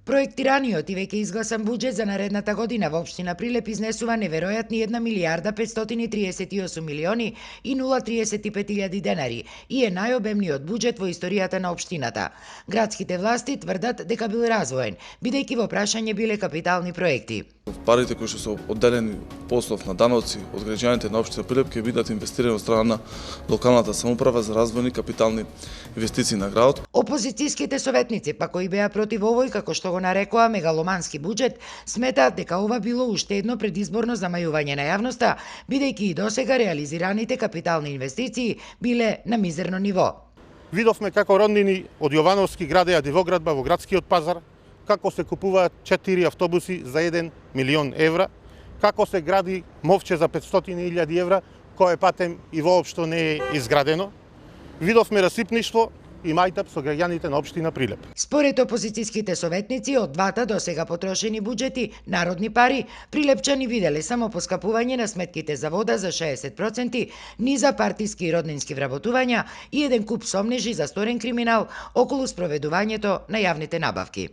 Проектираниот и веќе изгласан буџет за наредната година во општина Прилеп изнесува неверојатни 1 милијарда 538 милиони и 035.000 денари и е најобемниот буџет во историјата на општината. Градските власти тврдат дека бил развоен, бидејќи во прашање биле капитални проекти. Парите кои што се одделени по основ на даноци од граѓаните на општина Прилеп ќе бидат инвестирани од страна на локалната самоуправа за развојни капитални инвестиции на градот. Опозицијските советници, па кои беа против овој, како што го нарекоа мегаломански буџет, сметаат дека ова било уште едно предизборно замајување на јавноста, бидејќи и досега реализираните капитални инвестиции биле на мизерно ниво. Видовме како роднини од Јовановски градеа дивоградба во градскиот пазар, како се купуваат 4 автобуси за 1 милион евра, како се гради мовче за 500.000 евра, кое патем и воопшто не е изградено. Видовме расипништво и мајтап со граѓаните на општина Прилеп. Според опозицијските советници, од двата до сега потрошени буџети, народни пари, прилепчани виделе само поскапување на сметките за вода за 60%, низа партиски и роднински вработувања и еден куп сомнежи за сторен криминал околу спроведувањето на јавните набавки.